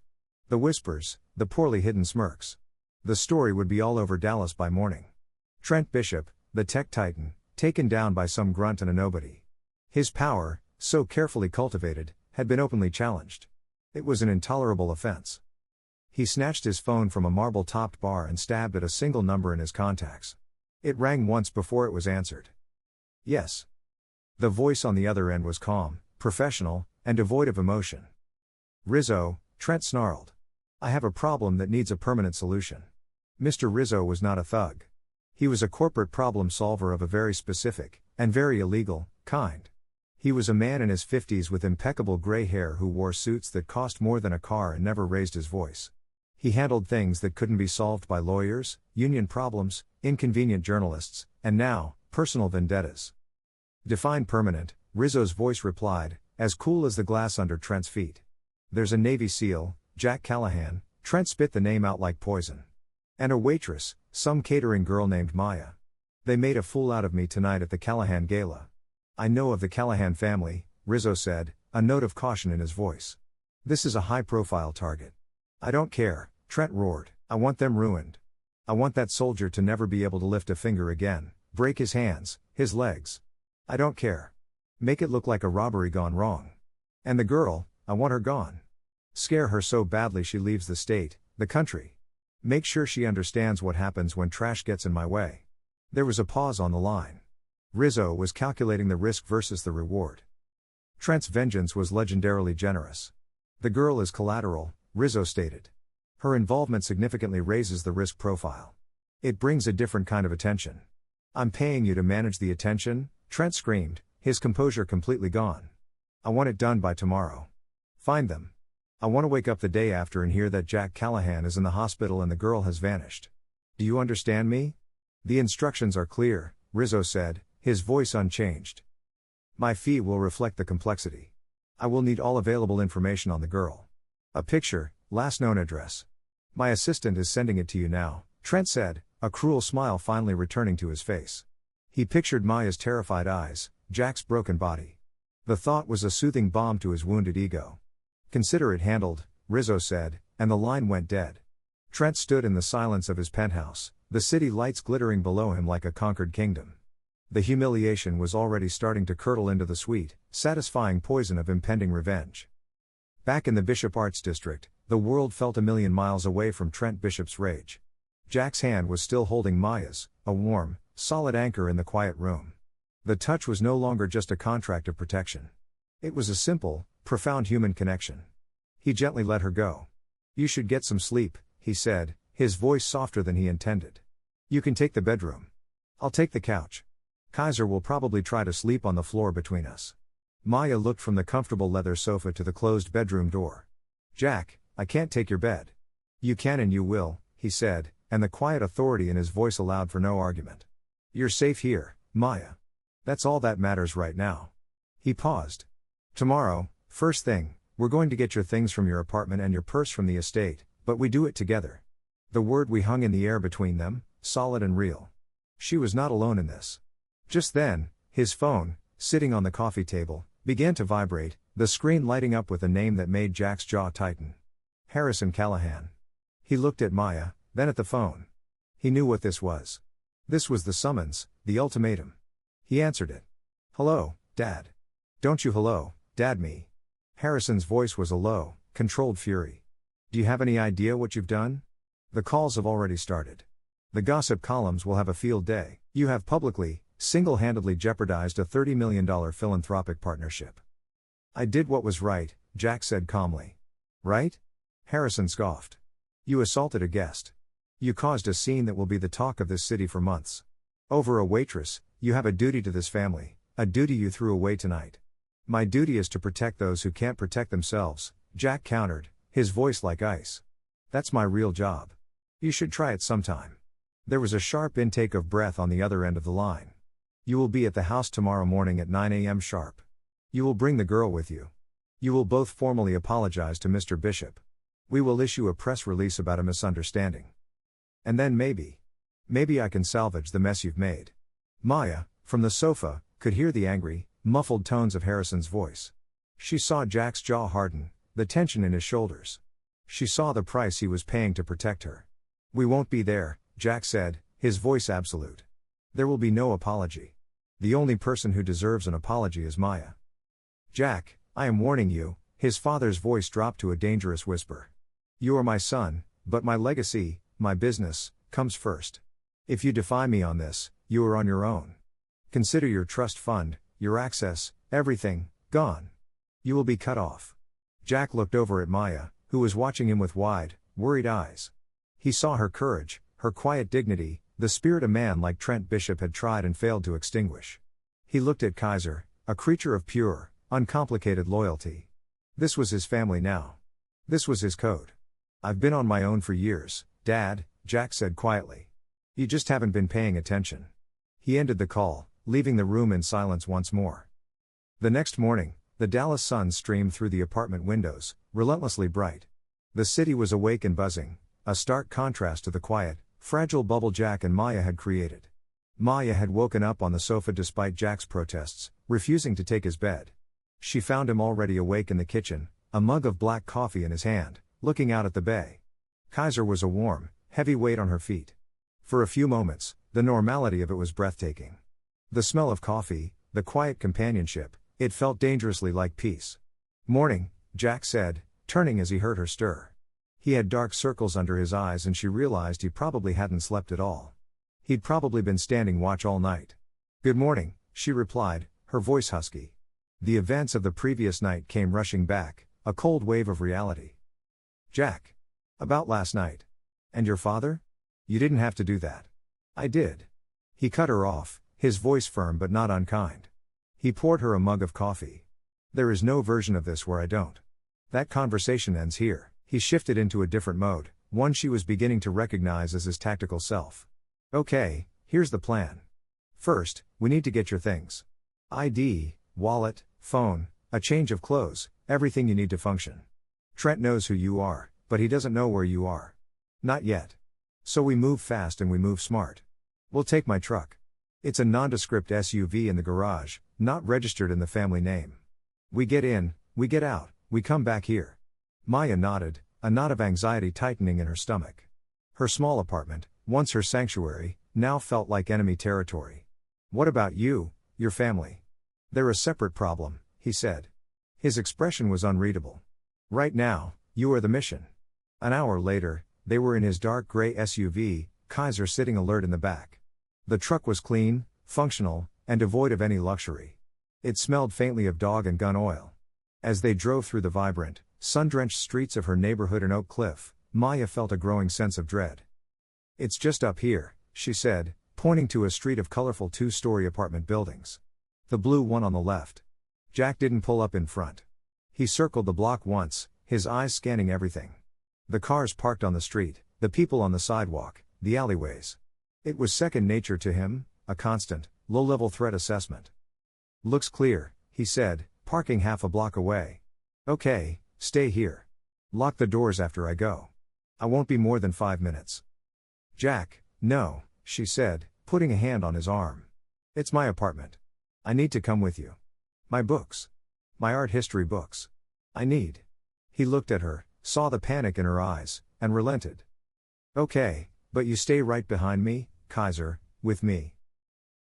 The whispers, the poorly hidden smirks. The story would be all over Dallas by morning. Trent Bishop, the tech titan, taken down by some grunt and a nobody. His power, so carefully cultivated, had been openly challenged. It was an intolerable offense. He snatched his phone from a marble-topped bar and stabbed at a single number in his contacts. It rang once before it was answered. Yes. The voice on the other end was calm, professional, and devoid of emotion. Rizzo, Trent snarled. I have a problem that needs a permanent solution. Mr. Rizzo was not a thug. He was a corporate problem solver of a very specific, and very illegal, kind. He was a man in his 50s with impeccable gray hair who wore suits that cost more than a car and never raised his voice. He handled things that couldn't be solved by lawyers, union problems, inconvenient journalists, and now, personal vendettas. Define permanent, Rizzo's voice replied, as cool as the glass under Trent's feet. There's a Navy SEAL, Jack Callahan. Trent spit the name out like poison. And a waitress, some catering girl named Maya. They made a fool out of me tonight at the Callahan Gala. I know of the Callahan family, Rizzo said, a note of caution in his voice. This is a high-profile target. I don't care, Trent roared. I want them ruined. I want that soldier to never be able to lift a finger again, break his hands, his legs. I don't care. Make it look like a robbery gone wrong. And the girl, I want her gone. Scare her so badly she leaves the state, the country. Make sure she understands what happens when trash gets in my way. There was a pause on the line. Rizzo was calculating the risk versus the reward. Trent's vengeance was legendarily generous. The girl is collateral, Rizzo stated. Her involvement significantly raises the risk profile. It brings a different kind of attention. I'm paying you to manage the attention, Trent screamed, his composure completely gone. I want it done by tomorrow. Find them. I want to wake up the day after and hear that Jack Callahan is in the hospital and the girl has vanished. Do you understand me? The instructions are clear, Rizzo said, his voice unchanged. My fee will reflect the complexity. I will need all available information on the girl. A picture, last known address. My assistant is sending it to you now, Trent said, a cruel smile finally returning to his face. He pictured Maya's terrified eyes, Jack's broken body. The thought was a soothing balm to his wounded ego. Consider it handled, Rizzo said, and the line went dead. Trent stood in the silence of his penthouse, the city lights glittering below him like a conquered kingdom. The humiliation was already starting to curdle into the sweet, satisfying poison of impending revenge. Back in the Bishop Arts District, the world felt a million miles away from Trent Bishop's rage. Jack's hand was still holding Maya's, a warm, solid anchor in the quiet room. The touch was no longer just a contract of protection. It was a simple, profound human connection. He gently let her go. You should get some sleep, he said, his voice softer than he intended. You can take the bedroom. I'll take the couch. Kaiser will probably try to sleep on the floor between us. Maya looked from the comfortable leather sofa to the closed bedroom door. Jack, I can't take your bed. You can and you will, he said, and the quiet authority in his voice allowed for no argument. You're safe here, Maya. That's all that matters right now. He paused. Tomorrow, first thing, we're going to get your things from your apartment and your purse from the estate, but we do it together. The word we hung in the air between them, solid and real. She was not alone in this. Just then, his phone, sitting on the coffee table, began to vibrate, the screen lighting up with a name that made Jack's jaw tighten. Harrison Callahan. He looked at Maya, then at the phone. He knew what this was. This was the summons, the ultimatum. He answered it. Hello, Dad. Don't you hello, Dad me. Harrison's voice was a low, controlled fury. Do you have any idea what you've done? The calls have already started. The gossip columns will have a field day. You have publicly, single-handedly jeopardized a $30 million philanthropic partnership. I did what was right, Jack said calmly. Right? Harrison scoffed. You assaulted a guest. You caused a scene that will be the talk of this city for months. Over a waitress, you have a duty to this family, a duty you threw away tonight. My duty is to protect those who can't protect themselves, Jack countered, his voice like ice. That's my real job. You should try it sometime. There was a sharp intake of breath on the other end of the line. You will be at the house tomorrow morning at 9 a.m. sharp. You will bring the girl with you. You will both formally apologize to Mr. Bishop. We will issue a press release about a misunderstanding. And then maybe I can salvage the mess you've made. Maya, from the sofa, could hear the angry, muffled tones of Harrison's voice. She saw Jack's jaw harden, the tension in his shoulders. She saw the price he was paying to protect her. We won't be there, Jack said, his voice absolute. There will be no apology. The only person who deserves an apology is Maya. Jack, I am warning you, his father's voice dropped to a dangerous whisper. You are my son, but my legacy, my business, comes first. If you defy me on this, you are on your own. Consider your trust fund, your access, everything, gone. You will be cut off. Jack looked over at Maya, who was watching him with wide, worried eyes. He saw her courage, her quiet dignity, the spirit a man like Trent Bishop had tried and failed to extinguish. He looked at Kaiser, a creature of pure, uncomplicated loyalty. This was his family now. This was his code. I've been on my own for years, Dad, Jack said quietly. You just haven't been paying attention. He ended the call, leaving the room in silence once more. The next morning, the Dallas sun streamed through the apartment windows, relentlessly bright. The city was awake and buzzing, a stark contrast to the quiet, fragile bubble Jack and Maya had created. Maya had woken up on the sofa despite Jack's protests, refusing to take his bed. She found him already awake in the kitchen, a mug of black coffee in his hand, looking out at the bay. Kaiser was a warm, heavy weight on her feet. For a few moments, the normality of it was breathtaking. The smell of coffee, the quiet companionship, it felt dangerously like peace. Morning, Jack said, turning as he heard her stir. He had dark circles under his eyes and she realized he probably hadn't slept at all. He'd probably been standing watch all night. Good morning, she replied, her voice husky. The events of the previous night came rushing back, a cold wave of reality. Jack. About last night. And your father? You didn't have to do that. I did. He cut her off, his voice firm but not unkind. He poured her a mug of coffee. There is no version of this where I don't. That conversation ends here. He shifted into a different mode, one she was beginning to recognize as his tactical self. Okay, here's the plan. First, we need to get your things. ID, wallet, phone, a change of clothes, everything you need to function. Trent knows who you are, but he doesn't know where you are. Not yet. So we move fast and we move smart. We'll take my truck. It's a nondescript SUV in the garage, not registered in the family name. We get in, we get out, we come back here. Maya nodded, a knot of anxiety tightening in her stomach. Her small apartment, once her sanctuary, now felt like enemy territory. What about you, your family? They're a separate problem, he said. His expression was unreadable. Right now, you are the mission. An hour later, they were in his dark gray SUV, Kaiser sitting alert in the back. The truck was clean, functional, and devoid of any luxury. It smelled faintly of dog and gun oil. As they drove through the vibrant, sun-drenched streets of her neighborhood in Oak Cliff, Maya felt a growing sense of dread. It's just up here, she said, pointing to a street of colorful two-story apartment buildings. The blue one on the left. Jack didn't pull up in front. He circled the block once, his eyes scanning everything. The cars parked on the street, the people on the sidewalk, the alleyways. It was second nature to him, a constant, low-level threat assessment. Looks clear, he said, parking half a block away. Okay, stay here. Lock the doors after I go. I won't be more than 5 minutes. Jack, no, she said, putting a hand on his arm. It's my apartment. I need to come with you. My books. My art history books. I need. He looked at her, saw the panic in her eyes, and relented. Okay, but you stay right behind me, Kaiser, with me.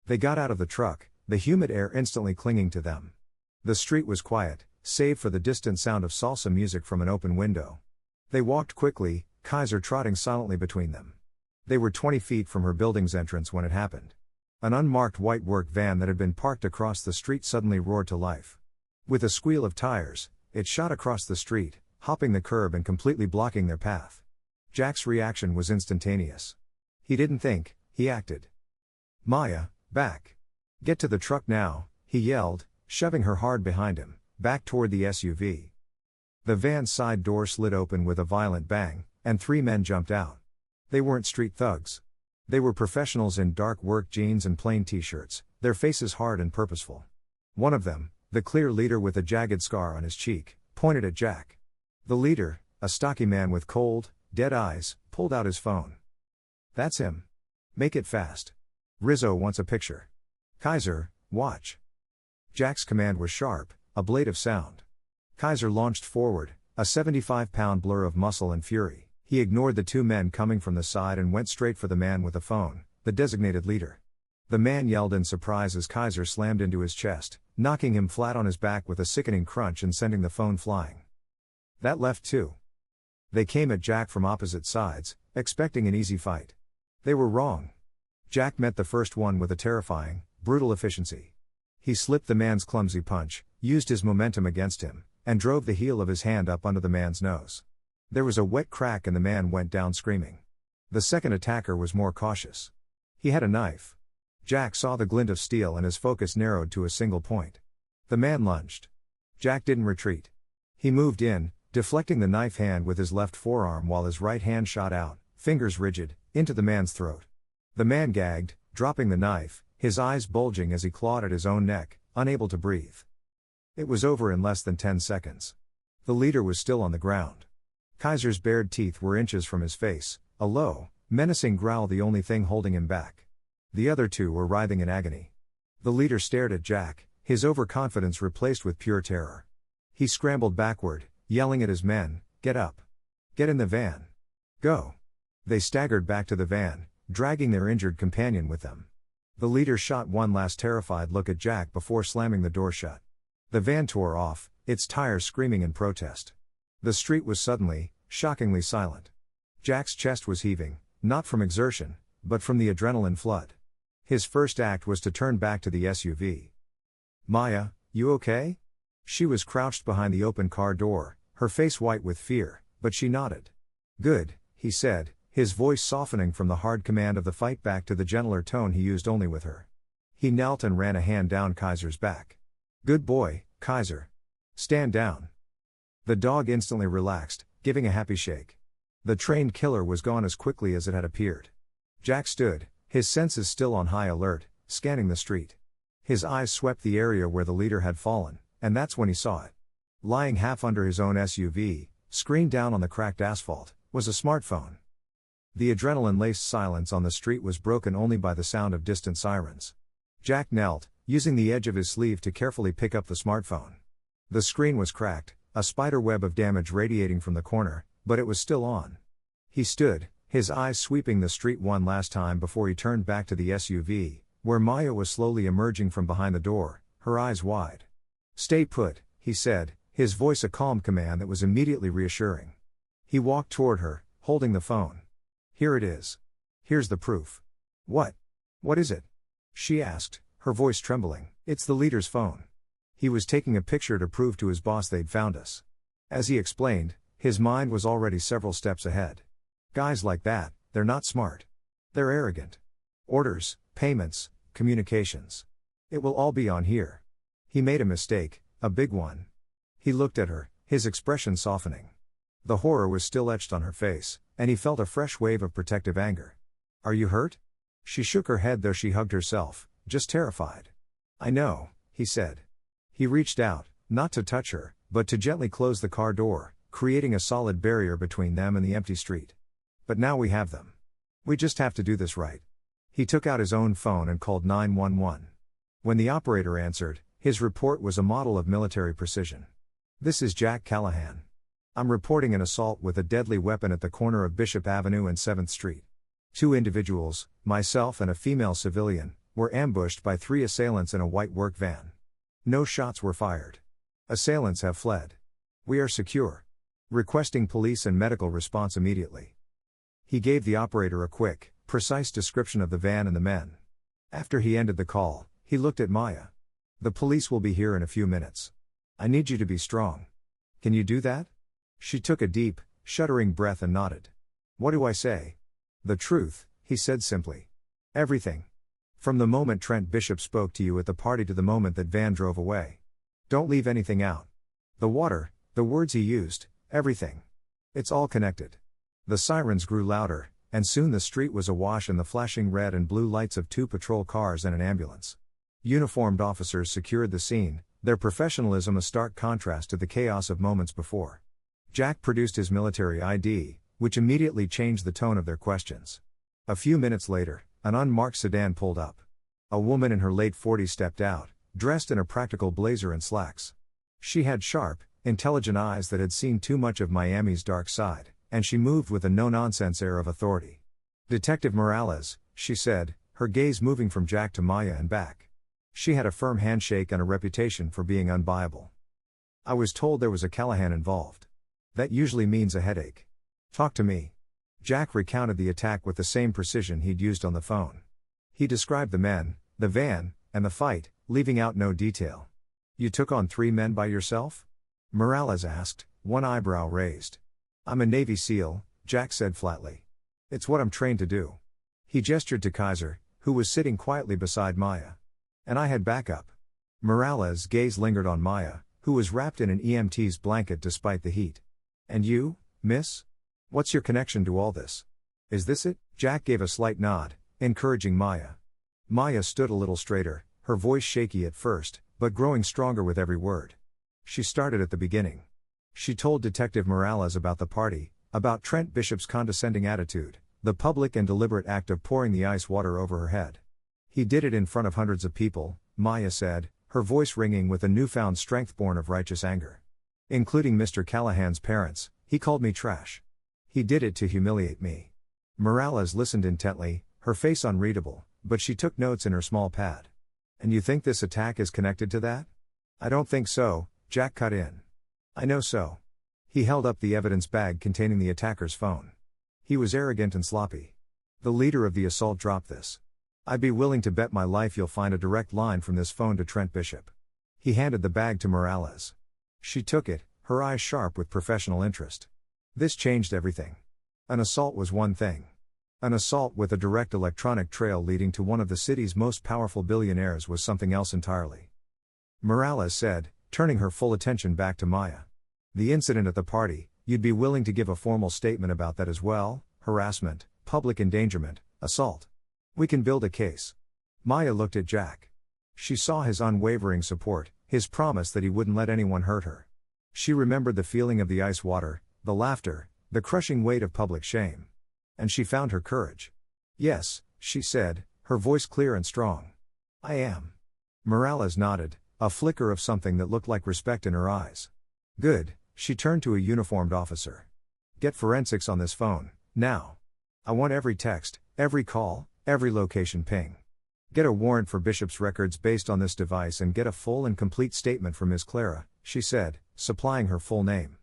They got out of the truck, the humid air instantly clinging to them. The street was quiet, save for the distant sound of salsa music from an open window. They walked quickly, Kaiser trotting silently between them. They were 20 feet from her building's entrance when it happened. An unmarked white work van that had been parked across the street suddenly roared to life. With a squeal of tires, it shot across the street, hopping the curb and completely blocking their path. Jack's reaction was instantaneous. He didn't think, he acted. Maya, back. Get to the truck now, he yelled, shoving her hard behind him, back toward the SUV. The van's side door slid open with a violent bang, and 3 men jumped out. They weren't street thugs. They were professionals in dark work jeans and plain t-shirts, their faces hard and purposeful. One of them, the clear leader with a jagged scar on his cheek, pointed at Jack. The leader, a stocky man with cold, dead eyes, pulled out his phone. That's him. Make it fast. Rizzo wants a picture. Kaiser, watch. Jack's command was sharp, a blade of sound. Kaiser launched forward, a 75-pound blur of muscle and fury. He ignored the two men coming from the side and went straight for the man with the phone, the designated leader. The man yelled in surprise as Kaiser slammed into his chest, knocking him flat on his back with a sickening crunch and sending the phone flying. That left two. They came at Jack from opposite sides, expecting an easy fight. They were wrong. Jack met the first one with a terrifying, brutal efficiency. He slipped the man's clumsy punch, used his momentum against him, and drove the heel of his hand up under the man's nose. There was a wet crack and the man went down screaming. The second attacker was more cautious. He had a knife. Jack saw the glint of steel and his focus narrowed to a single point. The man lunged. Jack didn't retreat. He moved in, deflecting the knife hand with his left forearm while his right hand shot out, fingers rigid, into the man's throat. The man gagged, dropping the knife, his eyes bulging as he clawed at his own neck, unable to breathe. It was over in less than 10 seconds. The leader was still on the ground. Kaiser's bared teeth were inches from his face, a low, menacing growl the only thing holding him back. The other two were writhing in agony. The leader stared at Jack, his overconfidence replaced with pure terror. He scrambled backward, yelling at his men, "Get up! Get in the van! Go!" They staggered back to the van, dragging their injured companion with them. The leader shot one last terrified look at Jack before slamming the door shut. The van tore off, its tires screaming in protest. The street was suddenly, shockingly silent. Jack's chest was heaving, not from exertion, but from the adrenaline flood. His first act was to turn back to the SUV. "Maya, you okay?" She was crouched behind the open car door, her face white with fear, but she nodded. "Good," he said, his voice softening from the hard command of the fight back to the gentler tone he used only with her. He knelt and ran a hand down Kaiser's back. "Good boy, Kaiser. Stand down." The dog instantly relaxed, giving a happy shake. The trained killer was gone as quickly as it had appeared. Jack stood, his senses still on high alert, scanning the street. His eyes swept the area where the leader had fallen, and that's when he saw it. Lying half under his own SUV, screened down on the cracked asphalt, was a smartphone. The adrenaline-laced silence on the street was broken only by the sound of distant sirens. Jack knelt, using the edge of his sleeve to carefully pick up the smartphone. The screen was cracked, a spider web of damage radiating from the corner, but it was still on. He stood, his eyes sweeping the street one last time before he turned back to the SUV, where Maya was slowly emerging from behind the door, her eyes wide. "Stay put," he said, his voice a calm command that was immediately reassuring. He walked toward her, holding the phone. "Here it is. Here's the proof." "What? What is it?" she asked, her voice trembling. "It's the leader's phone. He was taking a picture to prove to his boss they'd found us." As he explained, his mind was already several steps ahead. Guys like that, they're not smart. They're arrogant. Orders, payments, communications. It will all be on here. He made a mistake, a big one. He looked at her, his expression softening. The horror was still etched on her face, and he felt a fresh wave of protective anger. "Are you hurt?" She shook her head though she hugged herself, just terrified. "I know," he said. He reached out, not to touch her, but to gently close the car door, creating a solid barrier between them and the empty street. "But now we have them. We just have to do this right." He took out his own phone and called 911. When the operator answered, his report was a model of military precision. "This is Jack Callahan. I'm reporting an assault with a deadly weapon at the corner of Bishop Avenue and 7th Street. 2 individuals, myself and a female civilian, were ambushed by 3 assailants in a white work van. No shots were fired. Assailants have fled. We are secure. Requesting police and medical response immediately." He gave the operator a quick, precise description of the van and the men. After he ended the call, he looked at Maya. "The police will be here in a few minutes. I need you to be strong. Can you do that?" She took a deep, shuddering breath and nodded. "What do I say?" "The truth," he said simply. "Everything. From the moment Trent Bishop spoke to you at the party to the moment that van drove away. Don't leave anything out. The water, the words he used, everything. It's all connected." The sirens grew louder, and soon the street was awash in the flashing red and blue lights of 2 patrol cars and an ambulance. Uniformed officers secured the scene, their professionalism a stark contrast to the chaos of moments before. Jack produced his military ID, which immediately changed the tone of their questions. A few minutes later, an unmarked sedan pulled up. A woman in her late 40s stepped out, dressed in a practical blazer and slacks. She had sharp, intelligent eyes that had seen too much of Miami's dark side, and she moved with a no-nonsense air of authority. "Detective Morales," she said, her gaze moving from Jack to Maya and back. She had a firm handshake and a reputation for being unbuyable. "I was told there was a Callahan involved. That usually means a headache. Talk to me." Jack recounted the attack with the same precision he'd used on the phone. He described the men, the van, and the fight, leaving out no detail. "You took on 3 men by yourself?" Morales asked, one eyebrow raised. "I'm a Navy SEAL," Jack said flatly. "It's what I'm trained to do." He gestured to Kaiser, who was sitting quietly beside Maya. "And I had backup." Morales' gaze lingered on Maya, who was wrapped in an EMT's blanket despite the heat. "And you, miss? What's your connection to all this? Is this it?" Jack gave a slight nod, encouraging Maya. Maya stood a little straighter, her voice shaky at first, but growing stronger with every word. She started at the beginning. She told Detective Morales about the party, about Trent Bishop's condescending attitude, the public and deliberate act of pouring the ice water over her head. "He did it in front of hundreds of people," Maya said, her voice ringing with a newfound strength born of righteous anger. "Including Mr. Callahan's parents. He called me trash. He did it to humiliate me." Morales listened intently, her face unreadable, but she took notes in her small pad. "And you think this attack is connected to that?" "I don't think so," Jack cut in. "I know so." He held up the evidence bag containing the attacker's phone. He was arrogant and sloppy. "The leader of the assault dropped this. I'd be willing to bet my life you'll find a direct line from this phone to Trent Bishop." He handed the bag to Morales. She took it, her eyes sharp with professional interest. This changed everything. An assault was one thing. An assault with a direct electronic trail leading to one of the city's most powerful billionaires was something else entirely. Morales said, turning her full attention back to Maya. "The incident at the party, you'd be willing to give a formal statement about that as well? Harassment, public endangerment, assault. We can build a case." Maya looked at Jack. She saw his unwavering support, his promise that he wouldn't let anyone hurt her. She remembered the feeling of the ice water, the laughter, the crushing weight of public shame. And she found her courage. "Yes," she said, her voice clear and strong. "I am." Morales nodded, a flicker of something that looked like respect in her eyes. "Good," she turned to a uniformed officer. "Get forensics on this phone, now. I want every text, every call, every location ping. Get a warrant for Bishop's records based on this device and get a full and complete statement from Ms. Clara," she said, supplying her full name.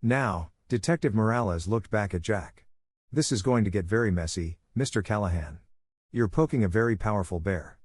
Now, Detective Morales looked back at Jack. "This is going to get very messy, Mr. Callahan. You're poking a very powerful bear."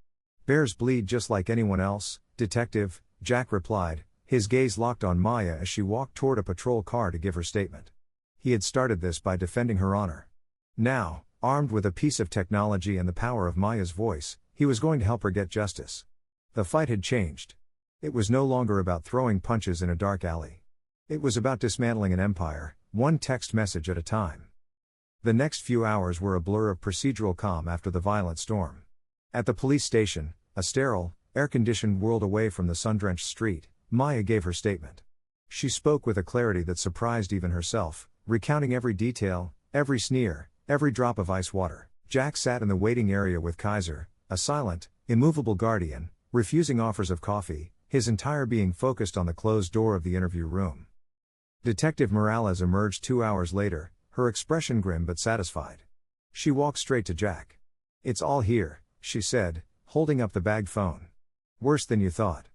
"Bears bleed just like anyone else, Detective," Jack replied, his gaze locked on Maya as she walked toward a patrol car to give her statement. He had started this by defending her honor. Now, armed with a piece of technology and the power of Maya's voice, he was going to help her get justice. The fight had changed. It was no longer about throwing punches in a dark alley. It was about dismantling an empire, one text message at a time. The next few hours were a blur of procedural calm after the violent storm. At the police station, a sterile, air-conditioned world away from the sun-drenched street, Maya gave her statement. She spoke with a clarity that surprised even herself, recounting every detail, every sneer, every drop of ice water. Jack sat in the waiting area with Kaiser, a silent, immovable guardian, refusing offers of coffee, his entire being focused on the closed door of the interview room. Detective Morales emerged 2 hours later, her expression grim but satisfied. She walked straight to Jack. "It's all here," she said, holding up the bagged phone. "Worse than you thought.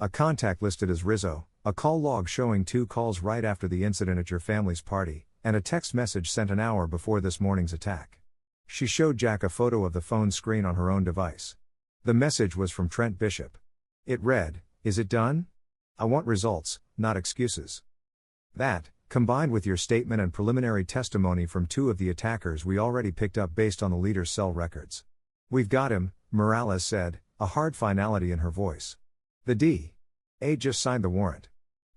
A contact listed as Rizzo, a call log showing 2 calls right after the incident at your family's party, and a text message sent an hour before this morning's attack." She showed Jack a photo of the phone screen on her own device. The message was from Trent Bishop. It read, "Is it done? I want results, not excuses." That, combined with your statement and preliminary testimony from 2 of the attackers we already picked up based on the leader's cell records. "We've got him," Morales said, a hard finality in her voice. "The D.A. just signed the warrant.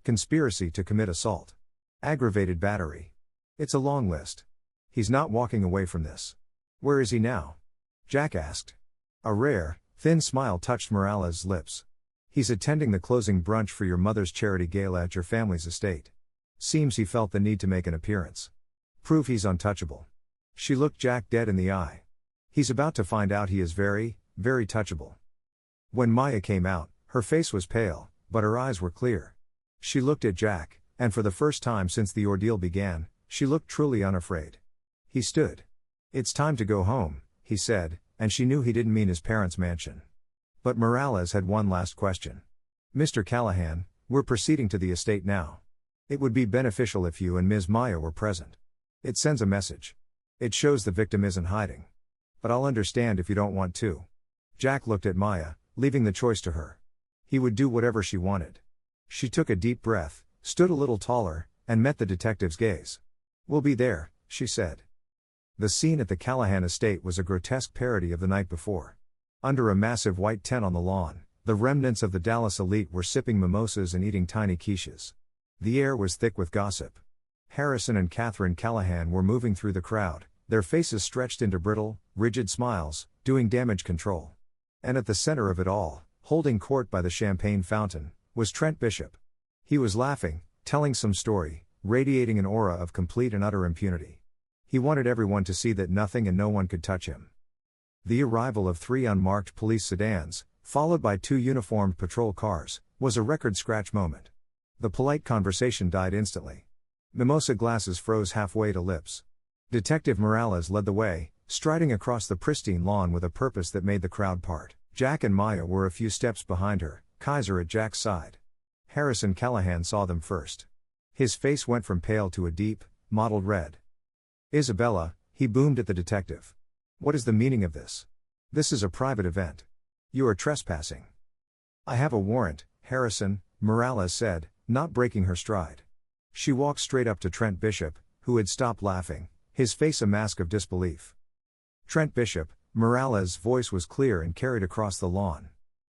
Conspiracy to commit assault. Aggravated battery. It's a long list. He's not walking away from this." "Where is he now?" Jack asked. A rare, thin smile touched Morales' lips. "He's attending the closing brunch for your mother's charity gala at your family's estate. Seems he felt the need to make an appearance. Prove he's untouchable." She looked Jack dead in the eye. "He's about to find out he is very, very touchable." When Maya came out, her face was pale, but her eyes were clear. She looked at Jack, and for the first time since the ordeal began, She looked truly unafraid. He stood. "It's time to go home," he said, and she knew he didn't mean his parents' mansion. But Morales had one last question. "Mr. Callahan, we're proceeding to the estate now. It would be beneficial if you and Ms. Maya were present. It sends a message. It shows the victim isn't hiding. But I'll understand if you don't want to." Jack looked at Maya, leaving the choice to her. He would do whatever she wanted. She took a deep breath, stood a little taller, and met the detective's gaze. "We'll be there," she said. The scene at the Callahan estate was a grotesque parody of the night before. Under a massive white tent on the lawn, the remnants of the Dallas elite were sipping mimosas and eating tiny quiches. The air was thick with gossip. Harrison and Catherine Callahan were moving through the crowd, their faces stretched into brittle, rigid smiles, doing damage control. And at the center of it all, holding court by the champagne fountain, was Trent Bishop. He was laughing, telling some story, radiating an aura of complete and utter impunity. He wanted everyone to see that nothing and no one could touch him. The arrival of 3 unmarked police sedans, followed by 2 uniformed patrol cars, was a record-scratch moment. The polite conversation died instantly. Mimosa glasses froze halfway to lips. Detective Morales led the way, striding across the pristine lawn with a purpose that made the crowd part. Jack and Maya were a few steps behind her, Kaiser at Jack's side. Harrison Callahan saw them first. His face went from pale to a deep, mottled red. "Isabella," he boomed at the detective. "What is the meaning of this? This is a private event. You are trespassing." "I have a warrant, Harrison," Morales said, not breaking her stride. She walked straight up to Trent Bishop, who had stopped laughing, his face a mask of disbelief. "Trent Bishop," Morales' voice was clear and carried across the lawn.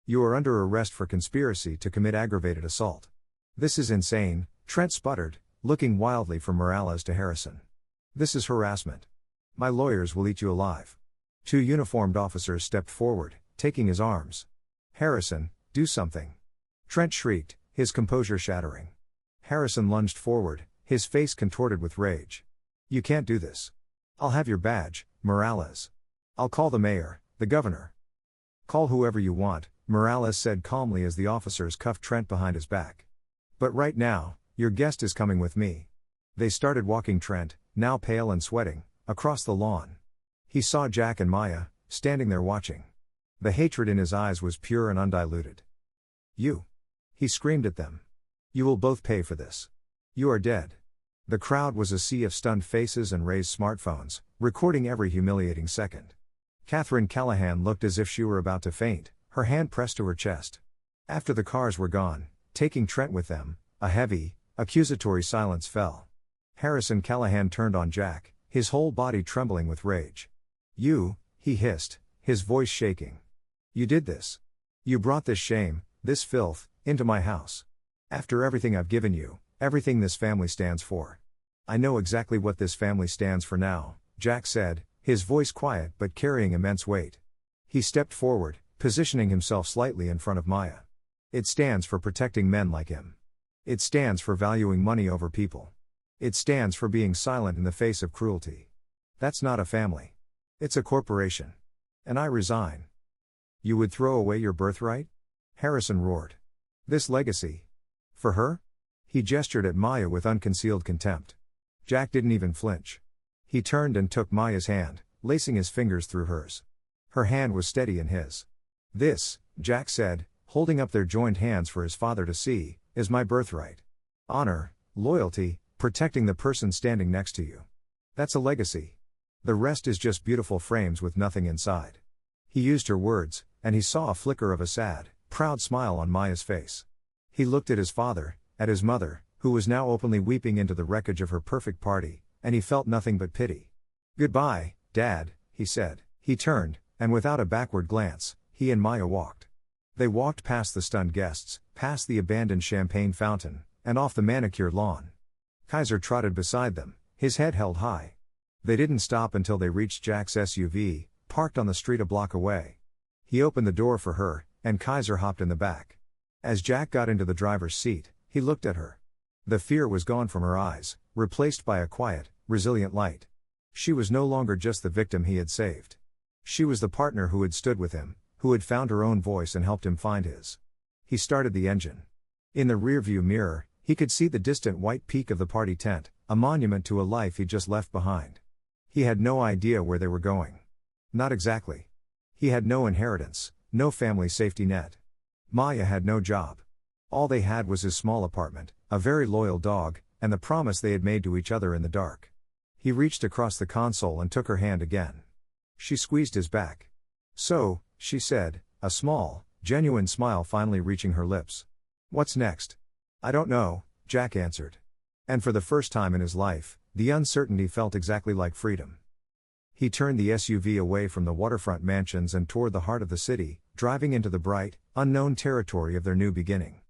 "You are under arrest for conspiracy to commit aggravated assault." "This is insane," Trent sputtered, looking wildly from Morales to Harrison. "This is harassment. My lawyers will eat you alive." 2 uniformed officers stepped forward, taking his arms. "Harrison, do something." Trent shrieked, his composure shattering. Harrison lunged forward, his face contorted with rage. "You can't do this. I'll have your badge, Morales. I'll call the mayor, the governor." "Call whoever you want," Morales said calmly as the officers cuffed Trent behind his back. "But right now, your guest is coming with me." They started walking Trent, now pale and sweating, across the lawn. He saw Jack and Maya, standing there watching. The hatred in his eyes was pure and undiluted. "You!" he screamed at them. "You will both pay for this. You are dead." The crowd was a sea of stunned faces and raised smartphones, recording every humiliating second. Catherine Callahan looked as if she were about to faint, her hand pressed to her chest. After the cars were gone, taking Trent with them, a heavy, accusatory silence fell. Harrison Callahan turned on Jack, his whole body trembling with rage. "You," he hissed, his voice shaking. "You did this. You brought this shame, this filth, into my house. After everything I've given you, everything this family stands for." "I know exactly what this family stands for now," Jack said, his voice quiet but carrying immense weight. He stepped forward, positioning himself slightly in front of Maya. "It stands for protecting men like him. It stands for valuing money over people. It stands for being silent in the face of cruelty. That's not a family. It's a corporation. And I resign." "You would throw away your birthright?" Harrison roared. "This legacy? For her?" He gestured at Maya with unconcealed contempt. Jack didn't even flinch. He turned and took Maya's hand, lacing his fingers through hers. Her hand was steady in his. "This," Jack said, holding up their joined hands for his father to see, "is my birthright. Honor, loyalty, protecting the person standing next to you. That's a legacy. The rest is just beautiful frames with nothing inside." He used her words, and he saw a flicker of a sad, proud smile on Maya's face. He looked at his father, at his mother, who was now openly weeping into the wreckage of her perfect party, and he felt nothing but pity. "Goodbye, Dad," he said. He turned, and without a backward glance, he and Maya walked. They walked past the stunned guests, past the abandoned champagne fountain, and off the manicured lawn. Kaiser trotted beside them, his head held high. They didn't stop until they reached Jack's SUV, parked on the street a block away. He opened the door for her, and Kaiser hopped in the back. As Jack got into the driver's seat, he looked at her. The fear was gone from her eyes, replaced by a quiet, resilient light. She was no longer just the victim he had saved. She was the partner who had stood with him, who had found her own voice and helped him find his. He started the engine. In the rearview mirror, He could see the distant white peak of the party tent, a monument to a life he'd just left behind. He had no idea where they were going. Not exactly. He had no inheritance, no family safety net. Maya had no job. All they had was his small apartment, a very loyal dog, and the promise they had made to each other in the dark. He reached across the console and took her hand again. She squeezed his back. "So," she said, a small, genuine smile finally reaching her lips. "What's next?" "I don't know," Jack answered. And for the first time in his life, the uncertainty felt exactly like freedom. He turned the SUV away from the waterfront mansions and toward the heart of the city, driving into the bright, unknown territory of their new beginning.